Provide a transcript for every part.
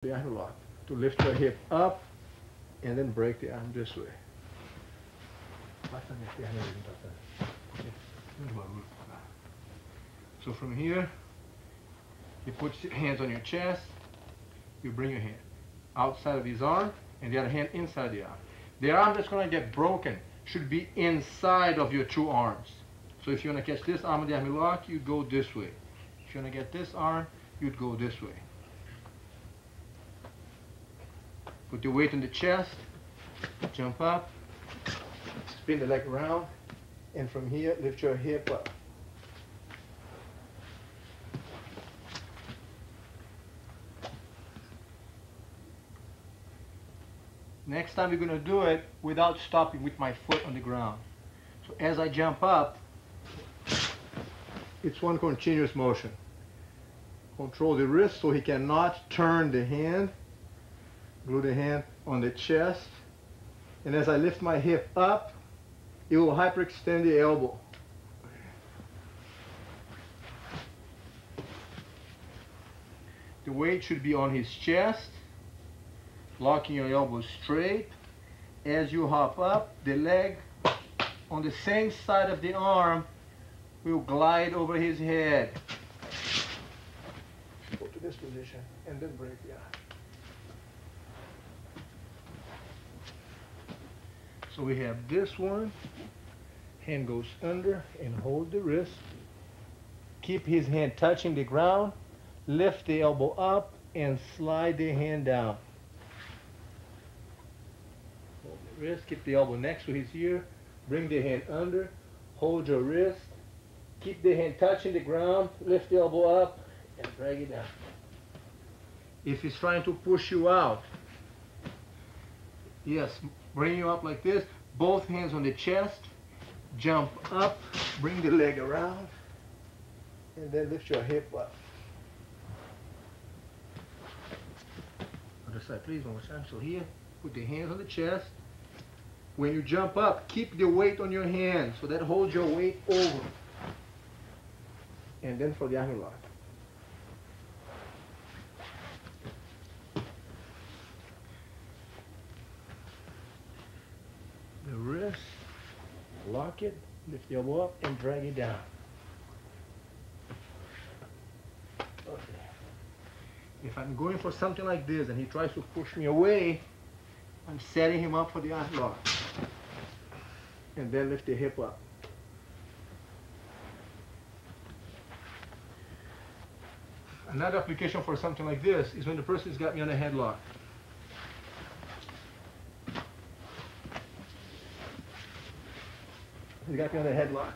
the arm lock to lift your hip up and then break the arm this way. So from here, you put your hands on your chest, you bring your hand outside of his arm and the other hand inside the arm. The arm that's going to get broken should be inside of your two arms. So if you want to catch this arm of the arm lock, you'd go this way. If you want to get this arm, you'd go this way. Put your weight on the chest, jump up, spin the leg around, and from here, lift your hip up. Next time we're going to do it without stopping with my foot on the ground. So as I jump up, it's one continuous motion. Control the wrist so he cannot turn the hand. Glue the hand on the chest. And as I lift my hip up, it will hyperextend the elbow. The weight should be on his chest, locking your elbow straight. As you hop up, the leg on the same side of the arm will glide over his head. Go to this position and then break the arm. So we have this one, hand goes under and hold the wrist. Keep his hand touching the ground, lift the elbow up and slide the hand down. Hold the wrist, keep the elbow next to his ear, bring the hand under, hold your wrist, keep the hand touching the ground, lift the elbow up and drag it down. If he's trying to push you out, yes, bring you up like this, both hands on the chest, jump up, bring the leg around, and then lift your hip up. Other side, please, one more time. So here, put the hands on the chest. When you jump up, keep the weight on your hand, so that holds your weight over. And then for the arm lock. The wrist, lock it, lift the elbow up and drag it down. Okay. If I'm going for something like this and he tries to push me away, I'm setting him up for the arm lock. And then lift the hip up. Another application for something like this is when the person's got me on a headlock. He's got me on a headlock.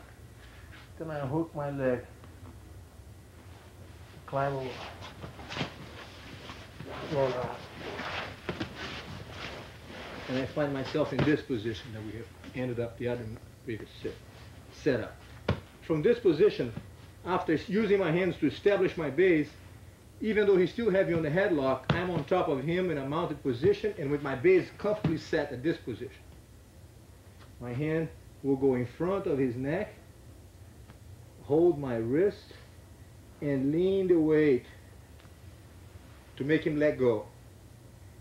Then I hook my leg, climb over, roll out. And I find myself in this position that we have ended up the other previous setup. From this position, after using my hands to establish my base, even though he's still heavy on the headlock, I'm on top of him in a mounted position and with my base comfortably set at this position. My hand will go in front of his neck, hold my wrist, and lean the weight to make him let go.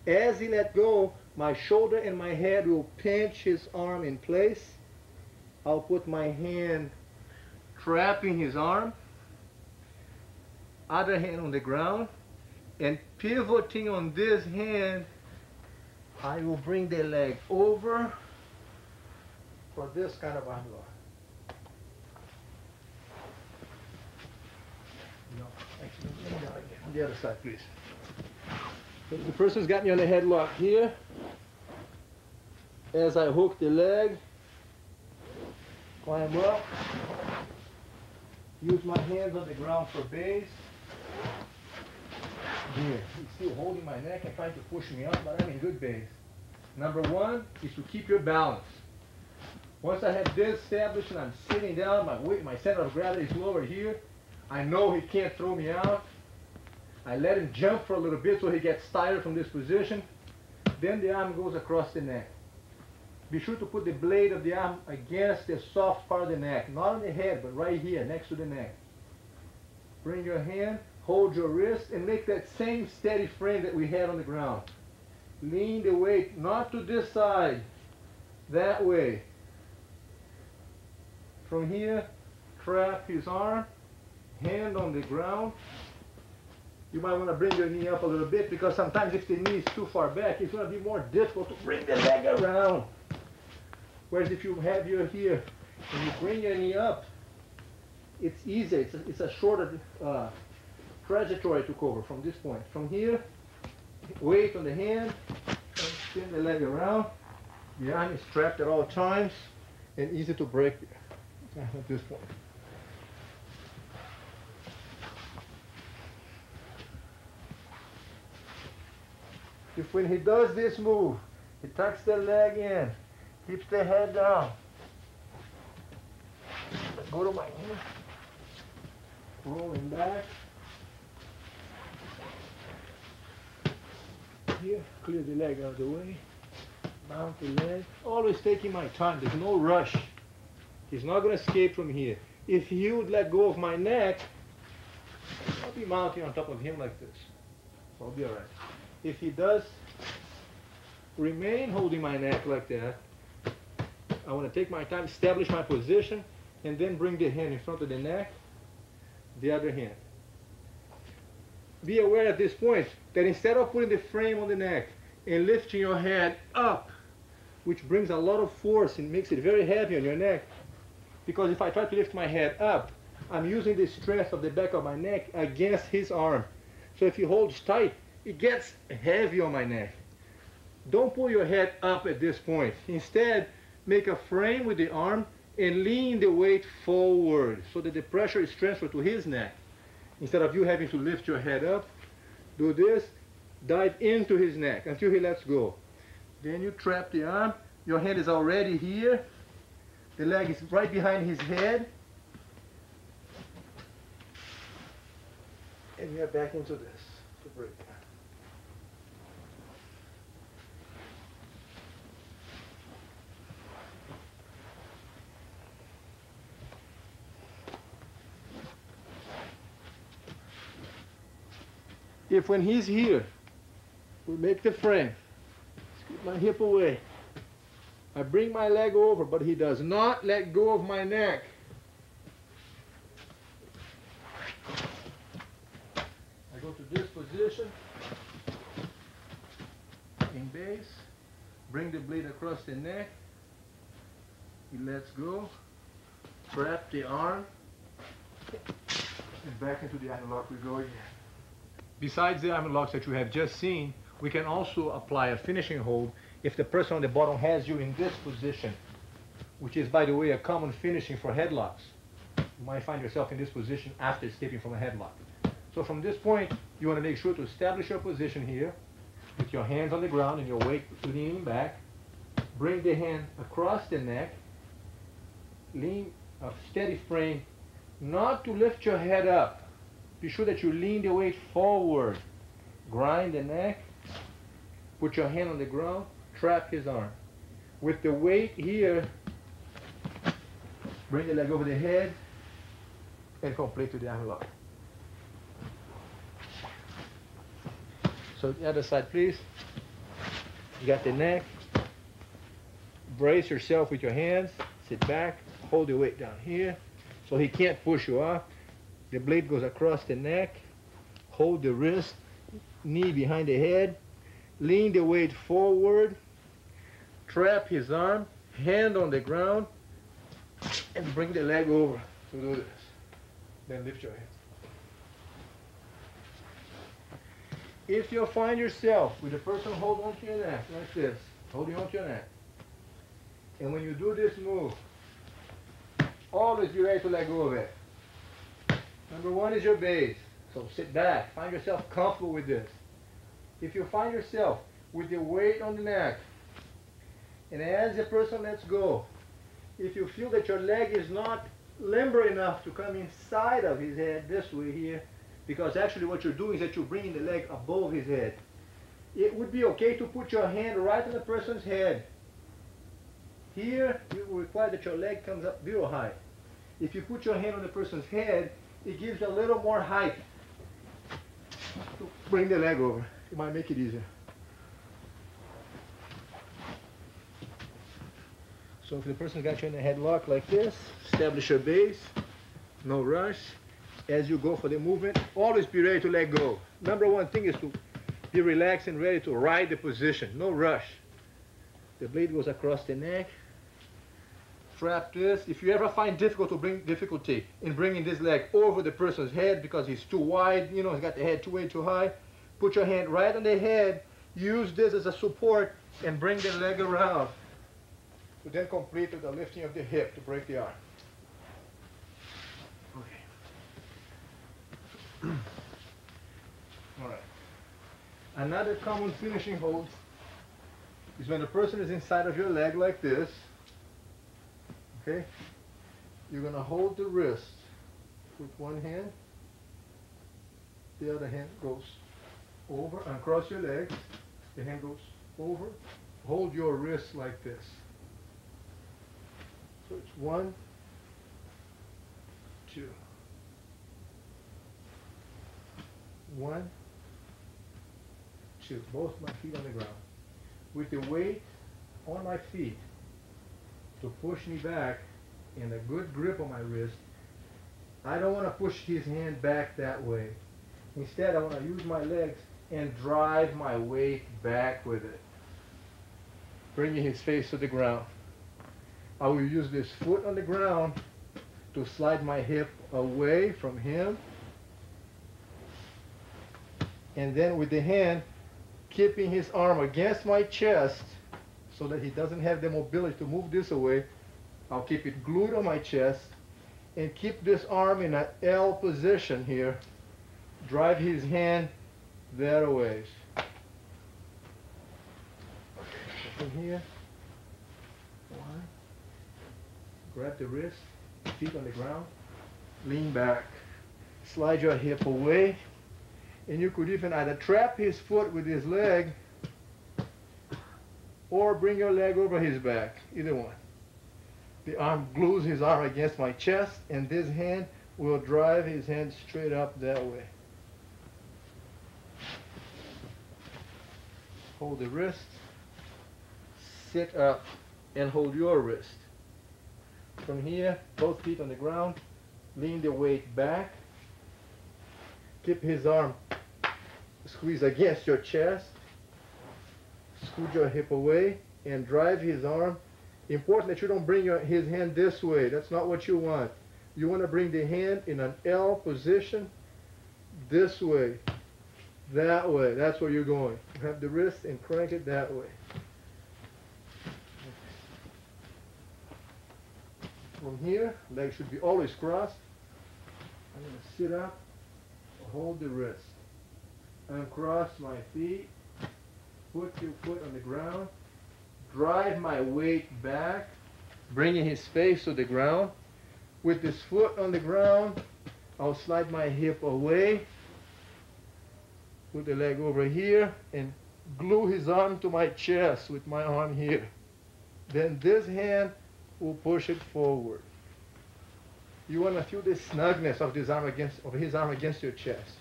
As he let go, my shoulder and my head will pinch his arm in place. I'll put my hand trapping his arm, other hand on the ground, and pivoting on this hand, I will bring the leg over for this kind of arm lock. No, actually, on the other side, please. So the person's got me on the headlock here. As I hook the leg, climb up, use my hands on the ground for base. Here, he's still holding my neck and trying to push me up, but I'm in good base. Number one is to keep your balance. Once I have this established and I'm sitting down, my center of gravity is lower here, I know he can't throw me out. I let him jump for a little bit so he gets tired from this position. Then the arm goes across the neck. Be sure to put the blade of the arm against the soft part of the neck, not on the head, but right here, next to the neck. Bring your hand, Hold your wrist and make that same steady frame that we had on the ground. Lean the weight not to this side, that way. From here, trap his arm, hand on the ground. You might want to bring your knee up a little bit because sometimes if the knee is too far back, it's going to be more difficult to bring the leg around. Whereas if you have your here and you bring your knee up, it's easier. It's a shorter trajectory to cover from this point. From here, weight on the hand, and spin the leg around. The arm is strapped at all times and easy to break at this point. If when he does this move, he tucks the leg in, keeps the head down. Go to my knee, rolling back. Here, clear the leg out of the way, mount the leg. Always taking my time, there's no rush. He's not going to escape from here. If he would let go of my neck, I'll be mounting on top of him like this. So I'll be alright. If he does remain holding my neck like that, I want to take my time, establish my position, and then bring the hand in front of the neck, the other hand. Be aware at this point that instead of putting the frame on the neck and lifting your head up, which brings a lot of force and makes it very heavy on your neck, because if I try to lift my head up, I'm using the strength of the back of my neck against his arm. So if he holds tight, it gets heavy on my neck. Don't pull your head up at this point. Instead, make a frame with the arm and lean the weight forward so that the pressure is transferred to his neck. Instead of you having to lift your head up, do this, dive into his neck until he lets go. Then you trap the arm, your hand is already here, the leg is right behind his head, and you're back into this to break. If when he's here, we make the frame, keep my hip away, I bring my leg over, but he does not let go of my neck. I go to this position, in base, bring the blade across the neck, he lets go, trap the arm, and back into the iron lock we go again. Besides the arm locks that you have just seen, we can also apply a finishing hold if the person on the bottom has you in this position, which is, by the way, a common finishing for headlocks. You might find yourself in this position after escaping from a headlock. So from this point, you want to make sure to establish your position here with your hands on the ground and your weight leaning back. Bring the hand across the neck, lean a steady frame, not to lift your head up. Be sure that you lean the weight forward. Grind the neck. Put your hand on the ground. Trap his arm. With the weight here, bring the leg over the head and complete to the arm lock. So the other side, please. You got the neck. Brace yourself with your hands. Sit back. Hold the weight down here so he can't push you off. The blade goes across the neck, hold the wrist, knee behind the head, lean the weight forward, trap his arm, hand on the ground, and bring the leg over to do this. Then lift your head. If you find yourself with the person hold onto your neck like this, holding onto your neck, and when you do this move, always be ready to let go of it. Number one is your base. So sit back. Find yourself comfortable with this. If you find yourself with the weight on the neck, and as the person lets go, if you feel that your leg is not limber enough to come inside of his head this way here, because actually what you're doing is that you're bringing the leg above his head, it would be okay to put your hand right on the person's head. Here, you will require that your leg comes up real high. If you put your hand on the person's head, it gives a little more height. bring the leg over. It might make it easier. So if the person got you in a headlock like this, establish your base, no rush. As you go for the movement, always be ready to let go. Number one thing is to be relaxed and ready to ride the position, no rush. The blade goes across the neck. Trap this. If you ever find difficulty in bringing this leg over the person's head because he's too wide, you know, he's got the head way too high, put your hand right on the head, use this as a support, and bring the leg around. To then complete with the lifting of the hip to break the arm. Okay. All right. Another common finishing hold is when the person is inside of your leg like this. Okay? You're going to hold the wrist with one hand. The other hand goes over and across your legs. The hand goes over. Hold your wrist like this. So it's 1, 2. 1, 2. Both my feet on the ground. With the weight on my feet to push me back and a good grip on my wrist, I don't want to push his hand back that way. Instead, I want to use my legs and drive my weight back with it, bringing his face to the ground. I will use this foot on the ground to slide my hip away from him, and then with the hand keeping his arm against my chest so that he doesn't have the mobility to move this away. I'll keep it glued on my chest and keep this arm in an L position here. Drive his hand that way. From here, 1. Grab the wrist, feet on the ground, lean back, slide your hip away, and you could even either trap his foot with his leg or bring your leg over his back, either one. The arm glues his arm against my chest, and this hand will drive his hand straight up that way. Hold the wrist, sit up and hold your wrist. From here, both feet on the ground, lean the weight back, keep his arm squeeze against your chest, scoot your hip away and drive his arm. Important that you don't bring his hand this way. That's not what you want. You want to bring the hand in an L position this way, that way. That's where you're going. You have the wrist and crank it that way. From here, legs should be always crossed. I'm going to sit up, hold the wrist. Uncross my feet, put your foot on the ground, drive my weight back, bringing his face to the ground. With this foot on the ground, I'll slide my hip away, put the leg over here, and glue his arm to my chest with my arm here. Then this hand will push it forward. You want to feel the snugness of his arm against your chest.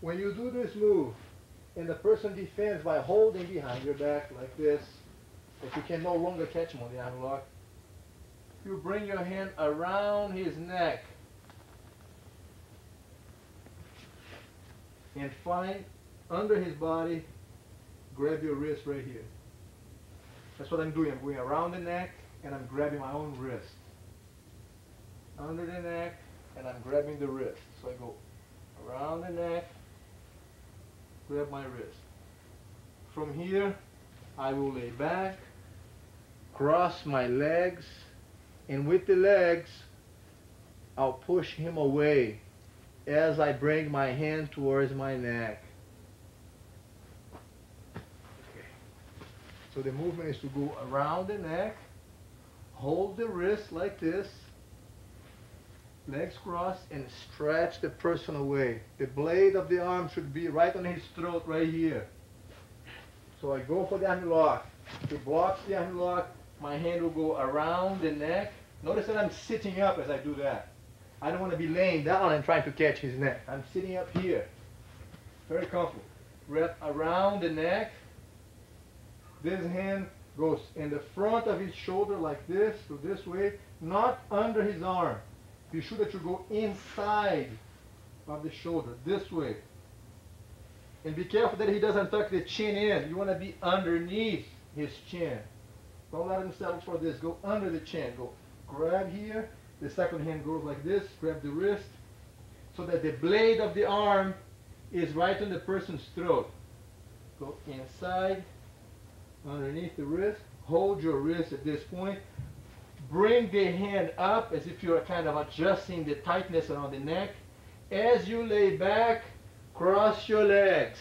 When you do this move, and the person defends by holding behind your back like this, if you can no longer catch him on the arm lock, you bring your hand around his neck and find under his body, grab your wrist right here. That's what I'm doing. I'm going around the neck and I'm grabbing my own wrist. Under the neck and I'm grabbing the wrist. So I go around the neck, grab my wrist. From here, I will lay back, cross my legs, and with the legs, I'll push him away as I bring my hand towards my neck. Okay. So the movement is to go around the neck, hold the wrist like this, legs crossed, and stretch the person away. The blade of the arm should be right on his throat right here. So I go for the arm lock. To block the arm lock, my hand will go around the neck, Notice that I'm sitting up as I do that. I don't want to be laying down and trying to catch his neck. I'm sitting up here. Very comfortable. Wrap around the neck. This hand goes in the front of his shoulder like this, so this way, not under his arm. Be sure that you go inside of the shoulder, this way. And be careful that he doesn't tuck the chin in. You want to be underneath his chin. Don't let him settle for this. Go under the chin. Go grab here. The second hand goes like this. Grab the wrist so that the blade of the arm is right on the person's throat. Go inside, underneath the wrist. Hold your wrist at this point. Bring the hand up as if you're kind of adjusting the tightness around the neck. As you lay back, cross your legs.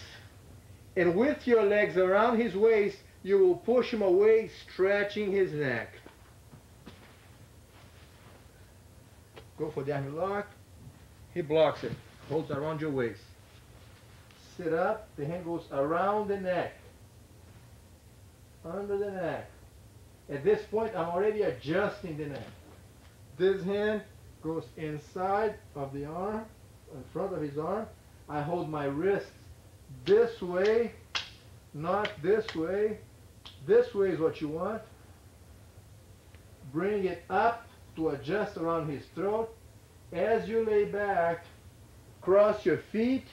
And with your legs around his waist, you will push him away, stretching his neck. Go for the arm lock. He blocks it. Holds around your waist. Sit up. The hand goes around the neck. Under the neck. At this point, I'm already adjusting the neck. This hand goes inside of the arm, in front of his arm. I hold my wrist this way, not this way. This way is what you want. Bring it up to adjust around his throat. As you lay back, cross your feet.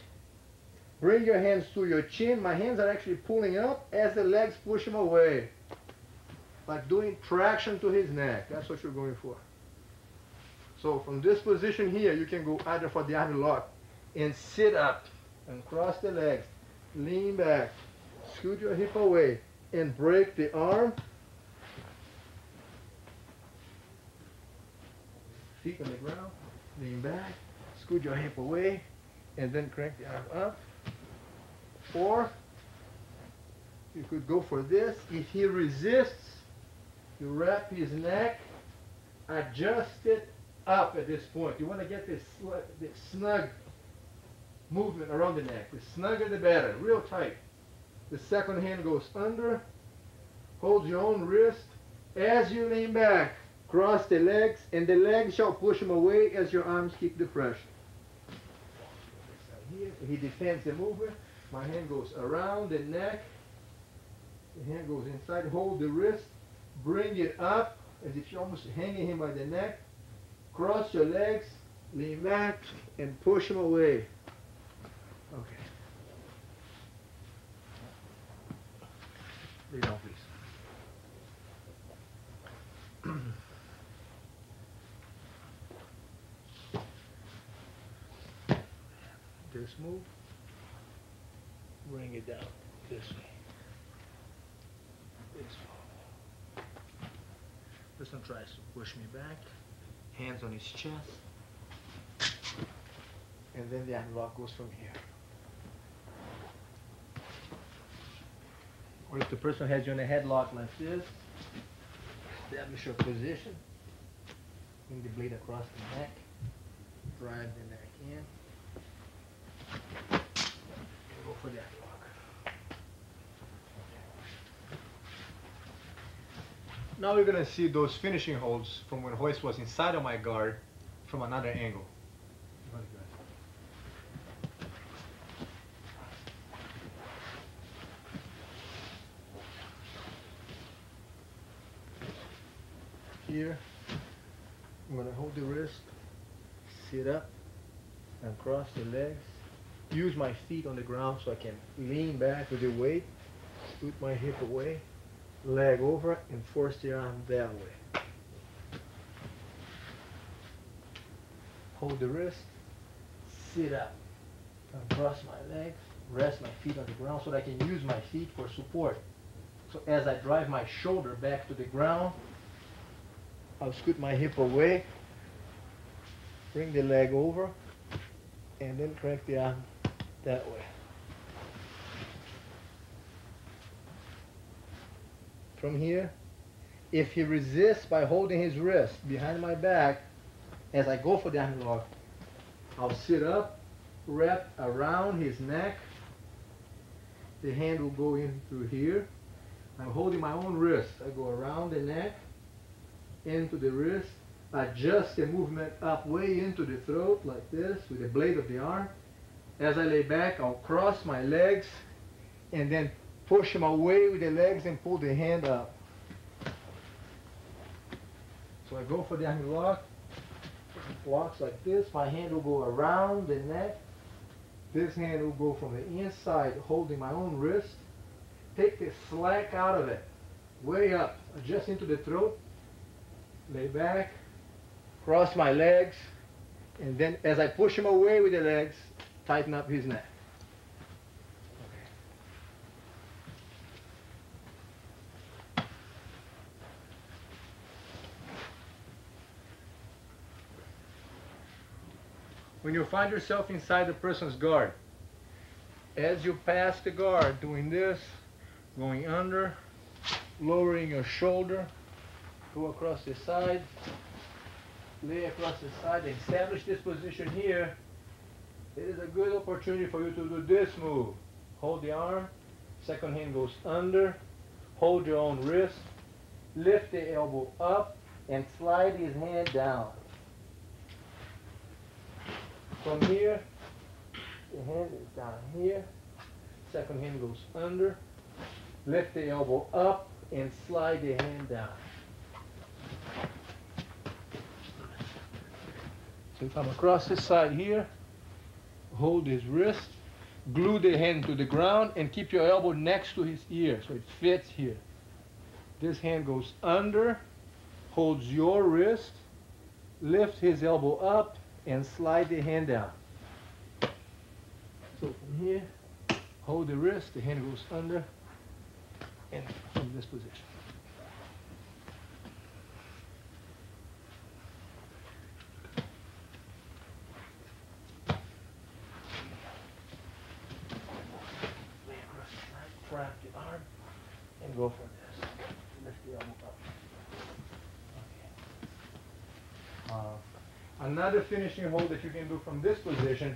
Bring your hands to your chin. My hands are actually pulling up as the legs push him away. Like doing traction to his neck. That's what you're going for. So from this position here, you can go either for the arm lock and sit up and cross the legs. Lean back. Scoot your hip away and break the arm. Feet on the ground. Lean back. Scoot your hip away and then crank the arm up. Or you could go for this. If he resists, you wrap his neck, adjust it up at this point. You want to get this snug movement around the neck. The snugger the better, real tight. The second hand goes under, hold your own wrist. As you lean back, cross the legs, and the legs shall push him away as your arms keep the pressure. Here, he defends the movement. My hand goes around the neck. The hand goes inside, hold the wrist. Bring it up as if you're almost hanging him by the neck. Cross your legs, lean back, and push him away. Okay. Lay down, please. This move. Bring it down this way. This way. This one tries to push me back, hands on his chest, and then the arm lock goes from here. Or if the person has you in a headlock like this, establish your position, bring the blade across the neck, drive the neck in, and go for the arm lock. Now we're going to see those finishing holds from when Royce was inside of my guard from another angle. Here, I'm going to hold the wrist, sit up, and cross the legs. Use my feet on the ground so I can lean back with the weight, scoot my hip away. Leg over and force the arm that way. Hold the wrist, sit up, and cross my legs, rest my feet on the ground so that I can use my feet for support. So as I drive my shoulder back to the ground, I'll scoot my hip away, bring the leg over, and then crank the arm that way. From here, if he resists by holding his wrist behind my back, as I go for the arm lock, I'll sit up, wrap around his neck. The hand will go in through here. I'm holding my own wrist. I go around the neck, into the wrist, adjust the movement up way into the throat like this with the blade of the arm. As I lay back, I'll cross my legs and then push them away with the legs and pull the hand up. So I go for the arm lock. Locks like this. My hand will go around the neck. This hand will go from the inside, holding my own wrist. Take the slack out of it. Way up. Adjust into the throat. Lay back. Cross my legs. And then as I push him away with the legs, tighten up his neck. When you find yourself inside the person's guard, as you pass the guard, doing this, going under, lowering your shoulder, go across the side, lay across the side, establish this position here. It is a good opportunity for you to do this move. Hold the arm, second hand goes under, hold your own wrist, lift the elbow up, and slide his hand down. From here, the hand is down here, second hand goes under, lift the elbow up and slide the hand down. So if I'm across this side here, hold his wrist, glue the hand to the ground and keep your elbow next to his ear so it fits here. This hand goes under, holds your wrist, lift his elbow up and slide the hand down. So from here, hold the wrist, the hand goes under, and from this position. Lay across the side, trap the arm, and go for this. Lift the elbow up. Okay. Another finishing hold that you can do from this position.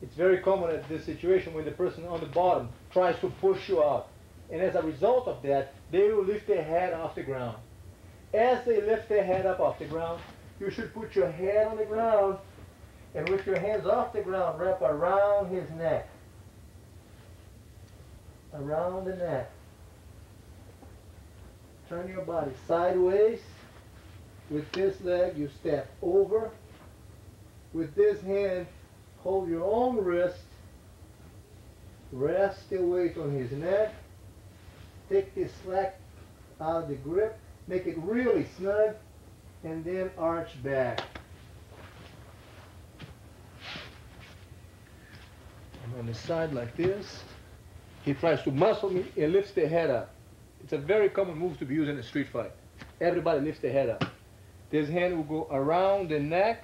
It's very common at this situation when the person on the bottom tries to push you out. And as a result of that, they will lift their head off the ground. As they lift their head up off the ground, you should put your head on the ground and with your hands off the ground, wrap around his neck. Around the neck. Turn your body sideways. With this leg, you step over. With this hand, hold your own wrist. Rest the weight on his neck. Take the slack out of the grip. Make it really snug. And then arch back. I'm on the side like this. He tries to muscle me and lifts the head up. It's a very common move to be used in a street fight. Everybody lifts the head up. This hand will go around the neck,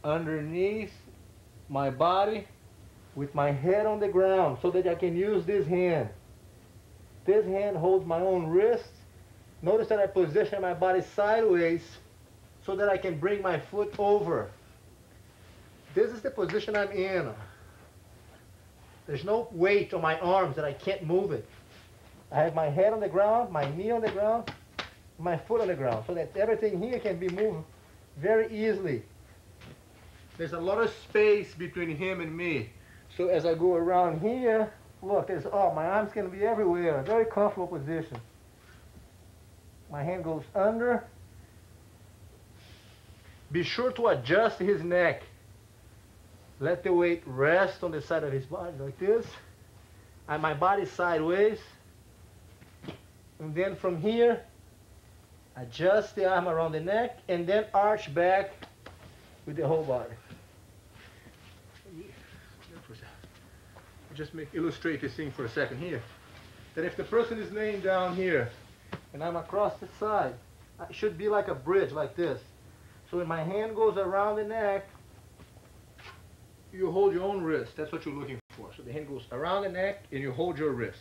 underneath my body, with my head on the ground so that I can use this hand. This hand holds my own wrist. Notice that I position my body sideways so that I can bring my foot over. This is the position I'm in. There's no weight on my arms that I can't move it. I have my head on the ground, my knee on the ground, my foot on the ground, so that everything here can be moved very easily. There's a lot of space between him and me. So as I go around here, look, my arms can be everywhere. A very comfortable position. My hand goes under. Be sure to adjust his neck. Let the weight rest on the side of his body like this. And my body sideways. And then from here, adjust the arm around the neck and then arch back with the whole body. Just illustrate this thing for a second here. That if the person is laying down here and I'm across the side, it should be like a bridge like this. So when my hand goes around the neck, you hold your own wrist. That's what you're looking for. So the hand goes around the neck and you hold your wrist.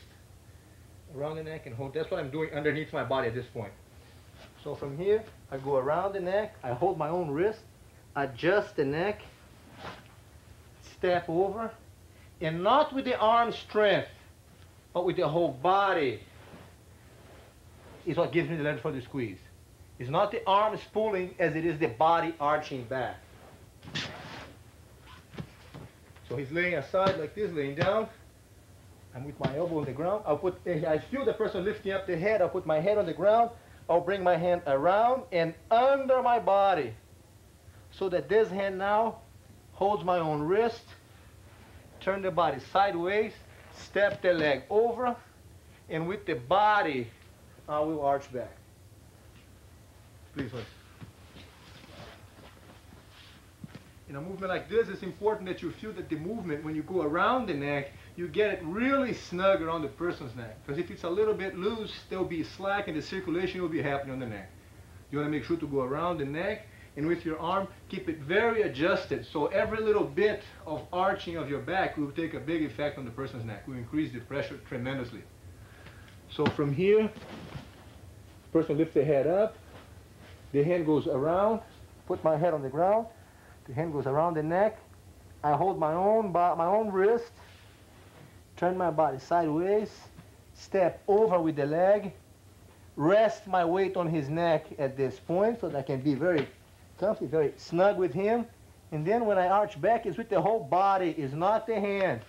Around the neck and hold. That's what I'm doing underneath my body at this point. So from here, I go around the neck, I hold my own wrist, adjust the neck, step over, and not with the arm strength, but with the whole body. is what gives me the leverage for the squeeze. It's not the arms pulling as it is the body arching back. So he's laying aside like this, laying down. I'm with my elbow on the ground. I feel the person lifting up the head. I'll put my head on the ground. I'll bring my hand around and under my body so that this hand now holds my own wrist. Turn the body sideways, step the leg over, and with the body, I will arch back. Please, Hoist. In a movement like this, it's important that you feel that the movement, when you go around the neck, you get it really snug around the person's neck. Because if it's a little bit loose, there'll be slack and the circulation will be happening on the neck. You want to make sure to go around the neck, and with your arm, keep it very adjusted. So every little bit of arching of your back will take a big effect on the person's neck. Will increase the pressure tremendously. So from here, the person lifts the head up. The hand goes around. Put my head on the ground. The hand goes around the neck. I hold my own wrist. Turn my body sideways. Step over with the leg. Rest my weight on his neck at this point so that I can be very comfy, very snug with him. And then when I arch back, it's with the whole body, it's not the hand.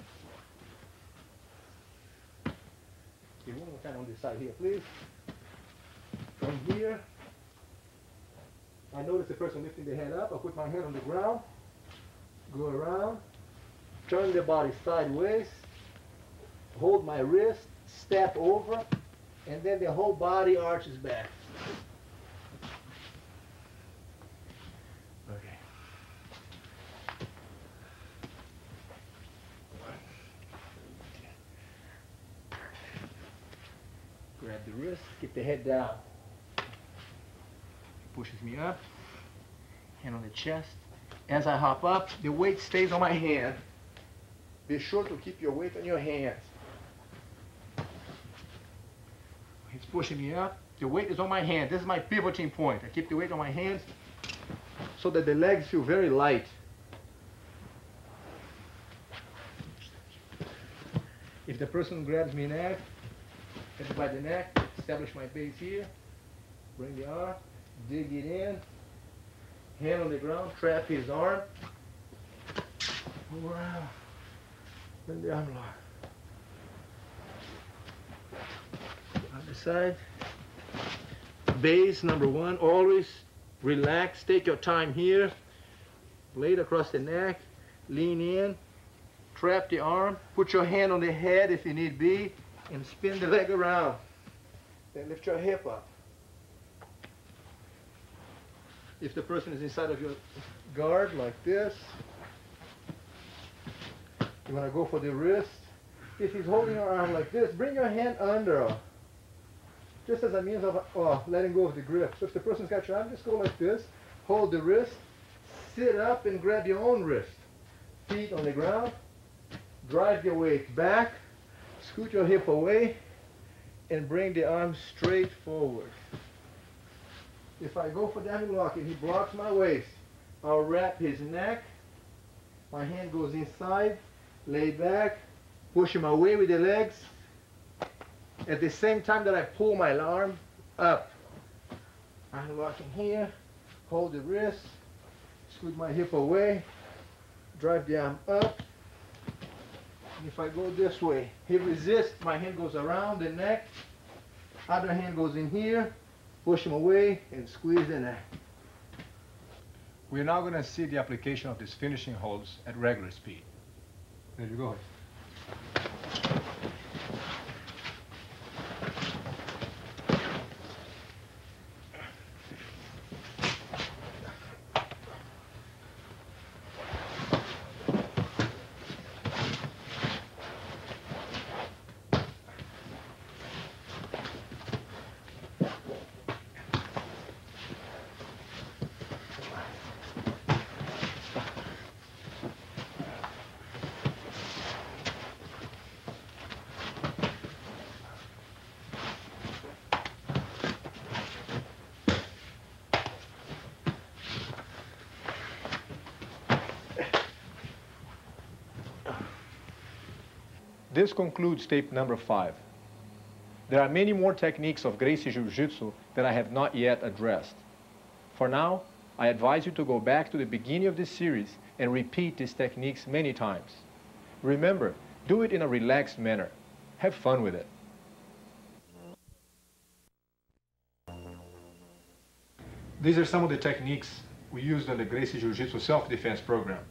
Okay, one more time on this side here, please. From here, I notice the person lifting the head up. I'll put my head on the ground, go around, turn the body sideways, hold my wrist, step over, and then the whole body arches back. Okay. Grab the wrist, get the head down. Pushes me up, hand on the chest. As I hop up, the weight stays on my hand. Be sure to keep your weight on your hands. He's pushing me up. The weight is on my hand. This is my pivoting point. I keep the weight on my hands so that the legs feel very light. If the person grabs me neck, get by the neck, establish my base here, bring the arm, dig it in, hand on the ground, trap his arm, move around, bring the arm lock. Other side. Base number one, always relax, take your time here, blade across the neck, lean in, trap the arm, put your hand on the head if you need be, and spin the leg around. Then lift your hip up. If the person is inside of your guard like this, you want to go for the wrist. If he's holding your arm like this, bring your hand under, just as a means of letting go of the grip. So if the person's got your arm, just go like this, hold the wrist, sit up and grab your own wrist. Feet on the ground, drive your weight back, scoot your hip away, and bring the arm straight forward. If I go for the arm lock and he blocks my waist, I'll wrap his neck, my hand goes inside, lay back, push him away with the legs, at the same time that I pull my arm up. I'm locking here, hold the wrist, scoot my hip away, drive the arm up. And if I go this way, he resists, my hand goes around the neck, other hand goes in here, push him away and squeeze the neck. We're now going to see the application of these finishing holds at regular speed. There you go. This concludes tape number 5. There are many more techniques of Gracie Jiu-Jitsu that I have not yet addressed. For now, I advise you to go back to the beginning of this series and repeat these techniques many times. Remember, do it in a relaxed manner. Have fun with it. These are some of the techniques we used on the Gracie Jiu-Jitsu self-defense program.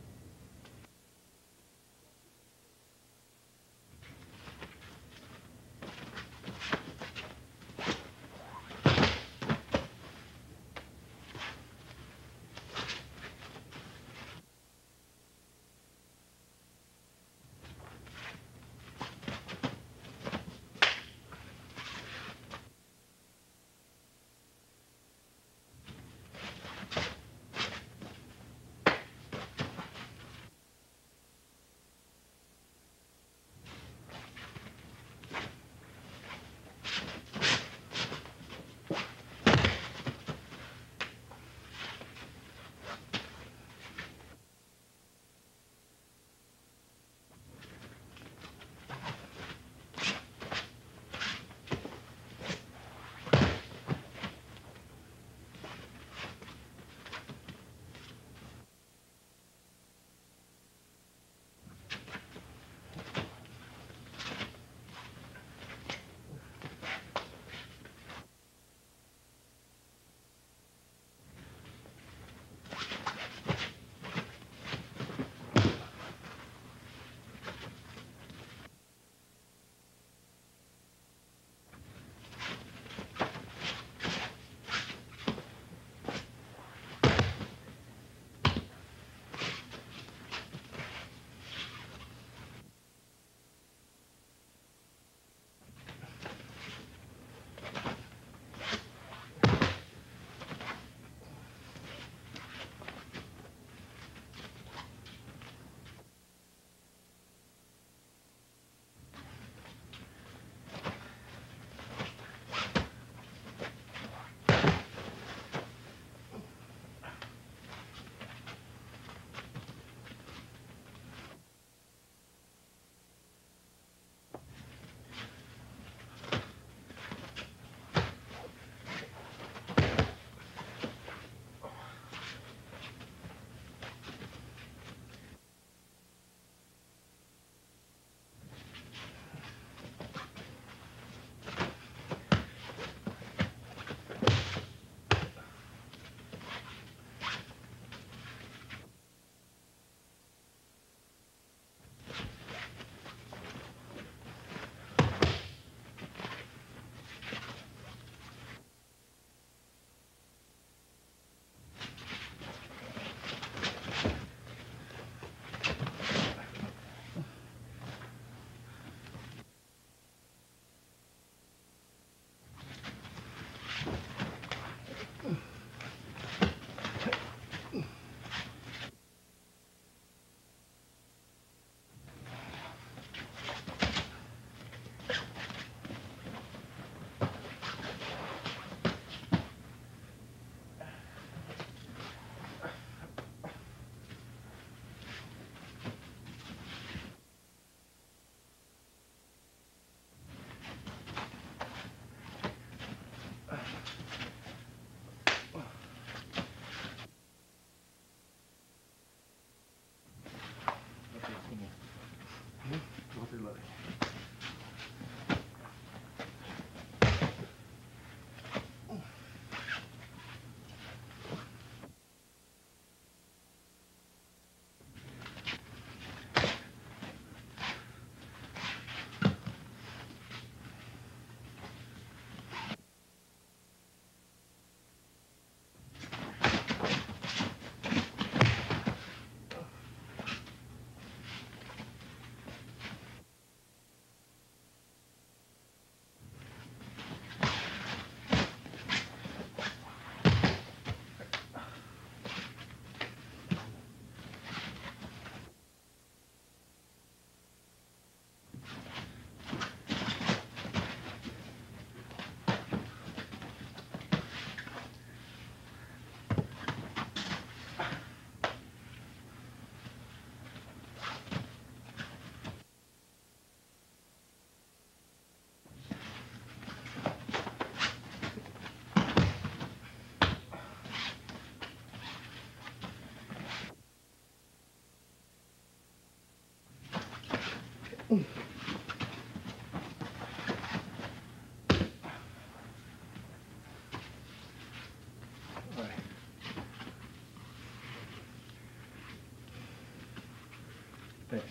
Thanks.